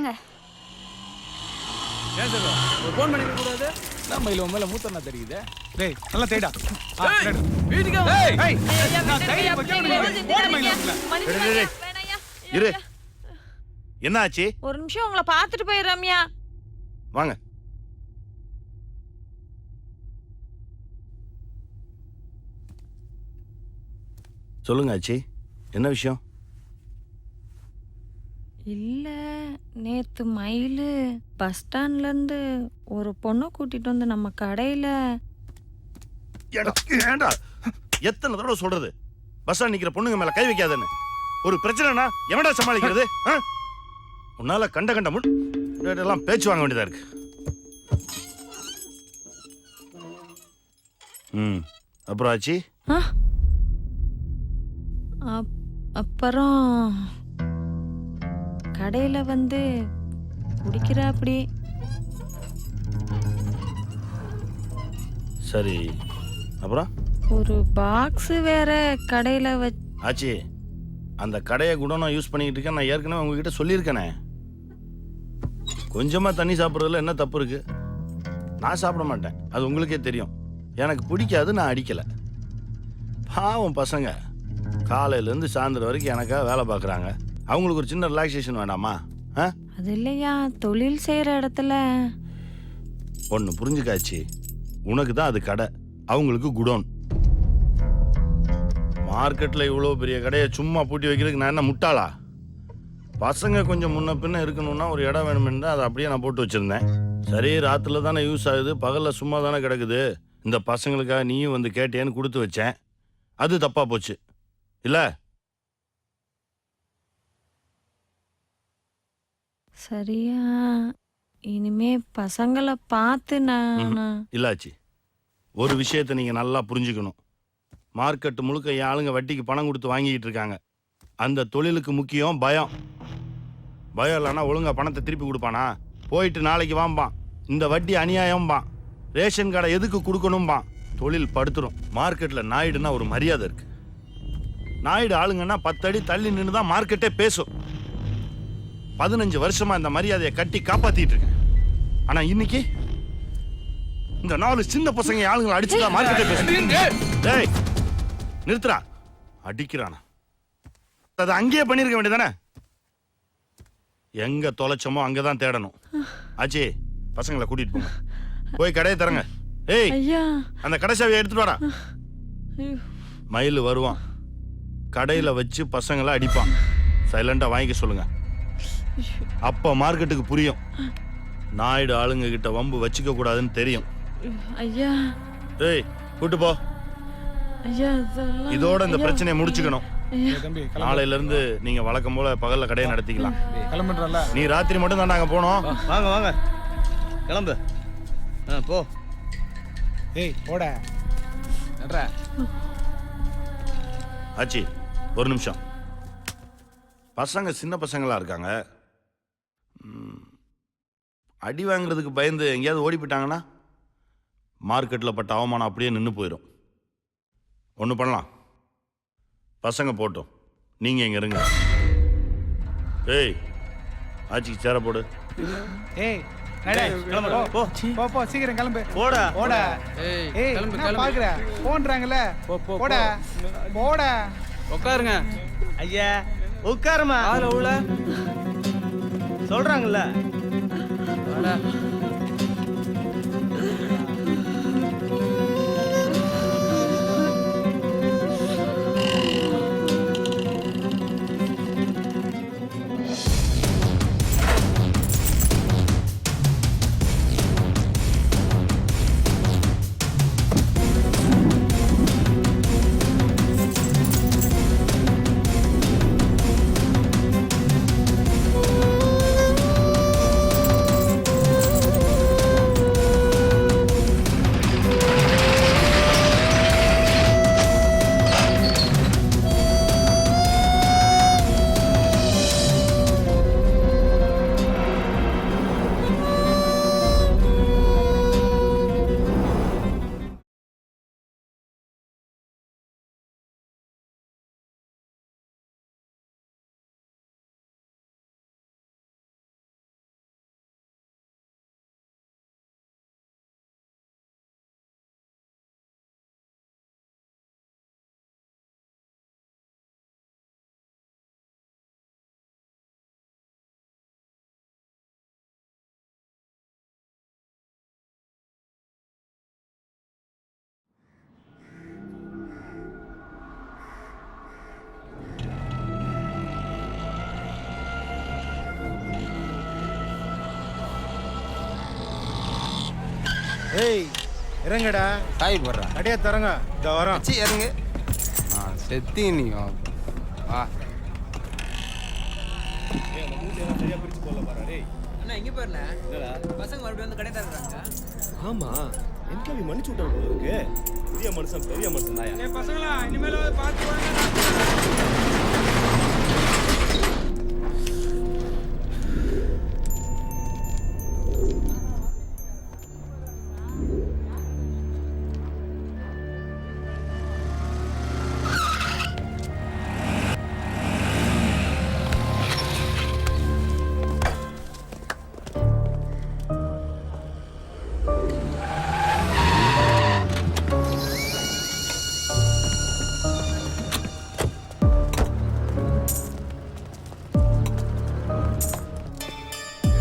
வாங்க. ஏன் சார் ஒரு ஃபோன் பண்ணி கூடாது? நம்ம இல்ல மேல மூத்தனா தெரியுதே. டேய் நல்லா தேடா. வீட்டுக்கு வா. ஏய் நான் தைரிய வைக்கணும். போன் பண்ணி இரு. என்ன ஆச்சு? ஒரு நிமிஷம் உங்களை பார்த்துட்டு போய் ரம்யா. வாங்க. சொல்லுங்க ஆச்சி, என்ன விஷயம்? இல்ல நேத்து மயிலு பஸ் ஸ்டாண்ட்ல இருந்து ஒரு பொண்ணை கூட்டிட்டு வந்து நம்ம கடையில. ஏண்டா எத்தனை தடவை சொல்றது பஸ் ஸ்டாண்ட் நிக்கிற பொண்ணுங்க மேல கை வைக்காதன்னு? ஒரு பிரச்சனைனா எவன்டா சமாளிக்கிறது? உன்னால கண்ட எல்லாம் பேச்சு வாங்க வேண்டியதா இருக்கு. அப்புறம் ஆச்சி? அப்புறம் கடையில வந்து குடிக்கிற அப்படி. சரி, அப்புறம் ஒரு பாக்ஸ் வேற கடையில ஆச்சி, அந்த கடையை கூட நான் யூஸ் பண்ணிக்கிட்டு இருக்கேன். நான் ஏற்கனவே உங்ககிட்ட சொல்லியிருக்கேனே. கொஞ்சமா தண்ணி சாப்பிட்றதுல என்ன தப்பு இருக்கு? நான் சாப்பிட மாட்டேன், அது உங்களுக்கே தெரியும். எனக்கு பிடிக்காது, நான் அடிக்கல. பாவம் பசங்க காலையிலேருந்து சாயந்தரம் வரைக்கும் எனக்காக வேலை பார்க்குறாங்க. அவங்களுக்கு ஒரு சின்ன ரிலாக்ஸேஷன் வேண்டாமா? அது இல்லையா, தொழில் செய்யற இடத்துல. ஒன்று புரிஞ்சுக்காச்சு, உனக்கு தான் அது கடை, அவங்களுக்கு குடோன். மார்க்கெட்டில் இவ்வளோ பெரிய கடையை சும்மா பூட்டி வைக்கிறதுக்கு நான் என்ன முட்டாளா? பசங்க கொஞ்சம் முன்ன பின்ன இருக்கணும்னா ஒரு இடம் வேணுமென்னு அதை அப்படியே நான் போட்டு வச்சுருந்தேன். சரி, ராத்திரில தானே யூஸ் ஆகுது, பகலில் சும்மா தானே கிடக்குது. இந்த பசங்களுக்காக நீயும் வந்து கேட்டேன்னு கொடுத்து வச்சேன். அது தப்பாக போச்சு இல்லை? சரியா, இனிமே பசங்களை பார்த்து நான் இல்லாச்சு. ஒரு விஷயத்தை நீங்கள் நல்லா புரிஞ்சுக்கணும். மார்க்கெட்டு முழுக்க என் ஆளுங்க வட்டிக்கு பணம் கொடுத்து வாங்கிக்கிட்டு இருக்காங்க. அந்த தொழிலுக்கு முக்கியம் பயம். பயம் இல்லைன்னா ஒழுங்காக பணத்தை திருப்பி கொடுப்பானா? போயிட்டு நாளைக்கு வாம்பான். இந்த வட்டி அநியாயம்பான். ரேஷன் கார்டை எதுக்கு கொடுக்கணும்பான். தொழில் படுத்துரும். மார்க்கெட்டில் நாயுடுனா ஒரு மரியாதை இருக்கு. நாயுடு ஆளுங்கன்னா 10 அடி தள்ளி நின்று தான் மார்க்கெட்டே பேசும். 15 வருஷமா இந்த மரியாதையை கட்டி காப்பாத்திட்டு இருக்கேன். ஆனா இன்னைக்கு இந்த 4 சின்ன பசங்க ஆளுங்களை அடிச்சுதான் மார்க்கெட்டே பேசுறேன். டேய் நிறுத்துறா, அடிக்கிறானா? அதை அங்கேயே பண்ணிருக்க வேண்டியதானே? எங்க தொலைச்சமோ அங்கதான் தேடணும். ஆச்சி, பசங்களை கூட்டிட்டு போங்க, போய் கடையை தரங்க. ஏய், அந்த கடை சாவியை எடுத்துட்டு வாடா. மயில் வருவான், கடையில வச்சு பசங்களை அடிப்பான். சைலண்டா வாங்கிக்க சொல்லுங்க. அப்ப மார்க்கெட்டுக்கு புரியும் நாயுடு ஆளுங்க கிட்ட வம்பு வச்சுக்க கூடாதுன்னு தெரியும். ஐயா, ஏய் கூட்டு போ. இதோட இந்த பிரச்சனையை முடிச்சுக்கணும். நாளையில இருந்து நீங்க வழக்கம் போல பகல்ல கடையை நடத்திக்கலாம். நீ ராத்திரி மட்டும் தான் நாங்க போனோம். வாங்க வாங்க கிளம்பு. போ. ஏய் போட. ஆச்சி, ஒரு நிமிஷம். பசங்க சின்ன பசங்களா இருக்காங்க. அடி வாங்குறதுக்கு பயந்து எங்கேயாவது ஓடி போயிட்டாங்கன்னா மார்க்கெட்டில் பட்ட அவமானம் அப்படியே நின்று போயிடும். ஒன்று பண்ணலாம், பசங்க போட்டோம், நீங்கள் இங்கே இருங்க. ஏய் ஆச்சிக்கு சேர போடு. ஏய் சீக்கிரம் கிளம்பு. போடா போடா. ஏய் நான் பாக்குறேன் போன்றாங்கல. போடா போடா. உட்காருங்க. ஐயா உட்காருமா. ஆள உள்ள சொல்றாங்கல்ல. ஏய் இறங்கடா. காய் போடுறா. அடியே தரங்க. இதோ வரோம். சி இறங்கு. செத்தி நீ வா. அண்ணா இங்க பாருண்ணே. பசங்க மறுபடியும் வந்து கடை தர்றாங்க. ஆமா என்கவி மன்னிச்சு விட்டாரு போல இருக்கு. பெரிய மனுஷன் தாயா. பசங்களா இனிமேல பார்த்து வாங்க.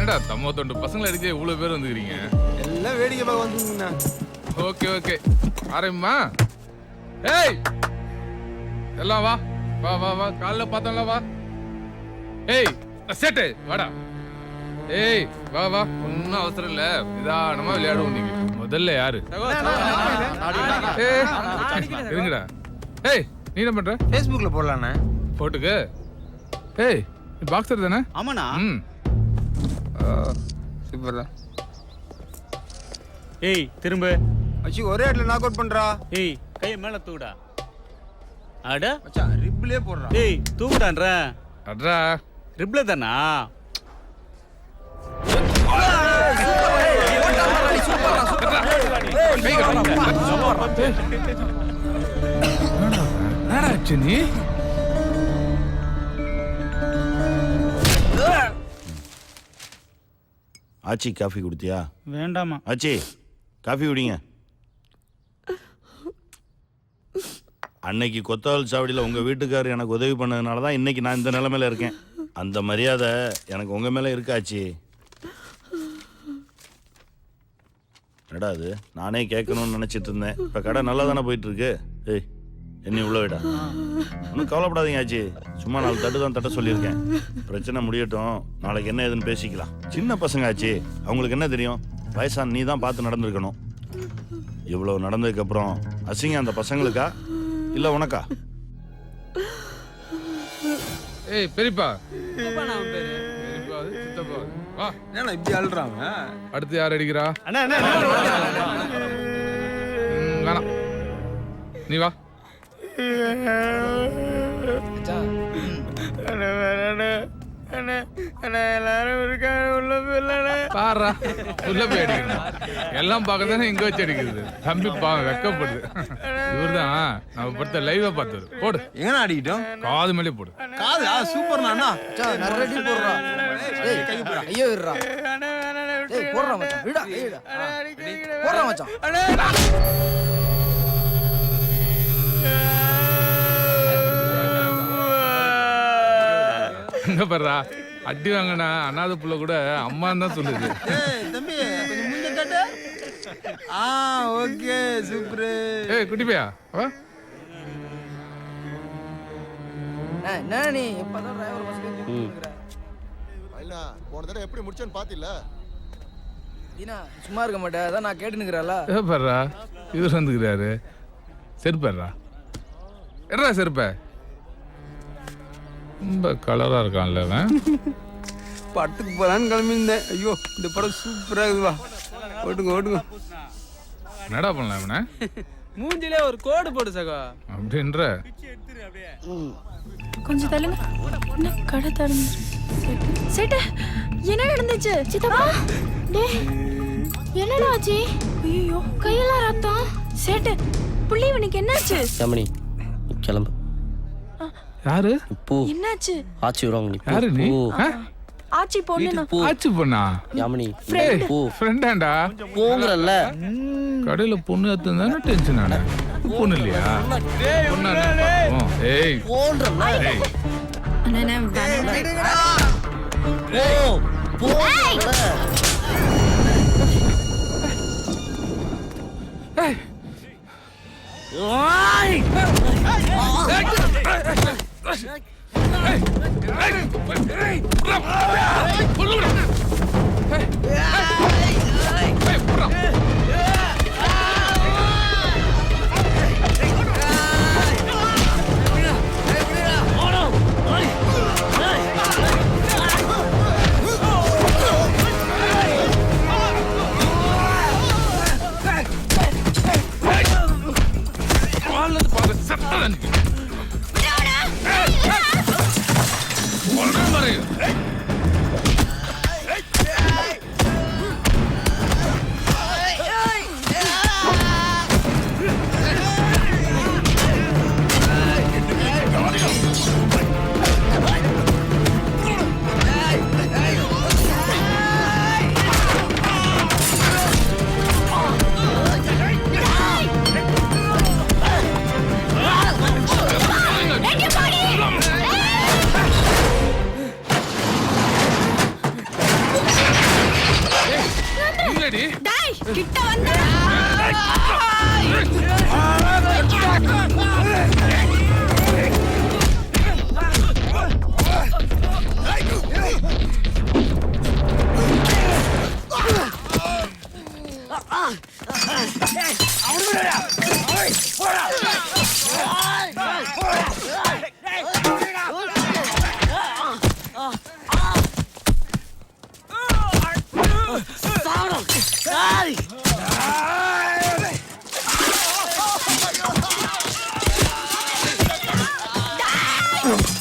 என்னடா தம்ம தொண்டு பசங்களை அடிக்க இவ்வளவு பேர் வந்துக்கிறீங்க? எல்லாம் வேடிக்கை பார்க்க வந்துங்கண்ணா. Okay okay ஆரம்பிமா. ஏய் எல்லாம் வா வா வா வா காலைல பார்த்தோம்ல வா. ஏய் சேட்டு வாடா. ஏய் வா வா ஒன்றும் அவசரம் இல்லை, நிதானமா விளையாடுவோம். நீங்க முதல்ல யாரு? இருங்கடா. ஏய் நீ என்ன பண்ற? ஃபேஸ்புக்கில் போடலாண்ணே. போட்டுக்கு. ஏய் பாக்ஸர் தானே? ஆமாண்ணா. ம் சூப்பர்டா. ஏய் திரும்ப. மச்சி ஒரே இடத்துல நாக் அவுட் பண்றா. ஏய் கையை மேல தூக்குடா. அட மச்சான் ரிப்லே போடுறா. ஏய் தூக்குடான்ற. அட்ரா ரிப்ல தானா? நீ ஆச்சி காஃபி குடுத்தியா? வேண்டாமா. ஆச்சி காஃபி குடிங்க. அன்னைக்கு கொத்தவால் சாவடியில் உங்கள் வீட்டுக்காரர் எனக்கு உதவி பண்ணதுனால தான் இன்னைக்கு நான் இந்த நிலைமையில இருக்கேன். அந்த மரியாதை எனக்கு உங்கள் மேலே இருக்காச்சு. என்னடா அது, நானே கேட்கணும்னு நினச்சிட்டு இருந்தேன். இப்போ கடை நல்லா தானே போயிட்டுருக்கு. ஏய் என்ன உள்ள விடா. ஒன்றும் கவலைப்படாதீங்க ஆச்சி, சும்மா 4 தட்டு தான் தட்ட சொல்லியிருக்கேன். பிரச்சனை முடியட்டும், நாளைக்கு என்ன ஏதுன்னு பேசிக்கலாம். சின்ன பசங்க ஆச்சு, அவங்களுக்கு என்ன தெரியும்? வயசான நீ தான் பார்த்து நடந்திருக்கணும். இவ்வளவு நடந்ததுக்கப்புறம் அசிங்க அந்த பசங்களுக்கா இல்லை உனக்கா? ஏய் பெரியப்பா. அப்பா நான் பேரு. பெரியப்பா அது சித்தப்பா. வா ஏன்னா இப்படி அழுறாங்க? அடுத்து யார் அடிக்கிறா? அண்ணா அண்ணா வேணாம் நீ வா. பாரா உள்ள போய் அடிக்கணும். எல்லாம் பார்க்கதானே இங்க வச்சு அடிக்கிறது. தம்பி பாவம் வெக்கப்படுது. இவர்தான் நம்ம படுத்த லைவா பார்த்தது. போடு எங்கண்ணா அடிக்கிட்டோம்? காது மேலே போடு. காது சூப்பர்ண்ணா. அண்ணா நிறைய போடுறா. ஏய் கை போடுறா. ஐயோ விடுறா. ஏய் போடுறா மச்சான். விடா. போடுறா மச்சான். அங்க பாருடா, அடி வாங்கினா அனாதை புள்ள கூட அம்மான்னு தான் சொல்லுது. தம்பி கொஞ்சம் முன்ன காட்டு. Okay super. ஏய் குட்டி பையா வா. என்ன நீ எப்பதான் டிரைவர் பஸ்ல தூக்குற? இல்ல போன தடவை எப்படி முடிச்சேன்னு பாத்தில. தீனா சும்மா இருக்க மாட்டே, அதான் நான் கேட்டுனுக்குறல. ஏ பாருடா இவர் வந்துக்கிறாரு. செருப்பாடுறா. என்னடா செருப்ப? ரொம்ப கலரா இருக்கான்ல அவன். படத்துக்கு போலான்னு கிளம்பியிருந்தேன். ஐயோ இந்த படம் சூப்பரா இருக்குவா. ஓட்டுங்க. என்னடா பண்ணலாம் அவனை? மூஞ்சிலே ஒரு கோடு போடு சகோ. அப்படின்ற கொஞ்சம் தள்ளுங்க. என்ன கடை தரணும்? சேட்டு என்ன நடந்துச்சு? சித்தப்பா டேய் என்னடா ஆச்சு? ஐயோ கையெல்லாம் ரத்தம். சேட்டு புள்ளி இவனுக்கு என்னாச்சு? யாமினி கிளம்பு. யாரு? போ. என்னாச்சு? ஆச்சி வருவாங்க. நீ யாரு நீ? ஆச்சி பொண்ணு. ஆச்சி பொண்ணா? யாமினி போ. ஃப்ரெண்டாண்டா? போங்கறல்ல. கடையில பொண்ணு எடுத்து தானே டென்ஷன் ஆன. பொண்ணு இல்லையா? பொண்ணா? ஏய் போன்றல்ல. ஏய் அண்ணா போ. ஏய் போடா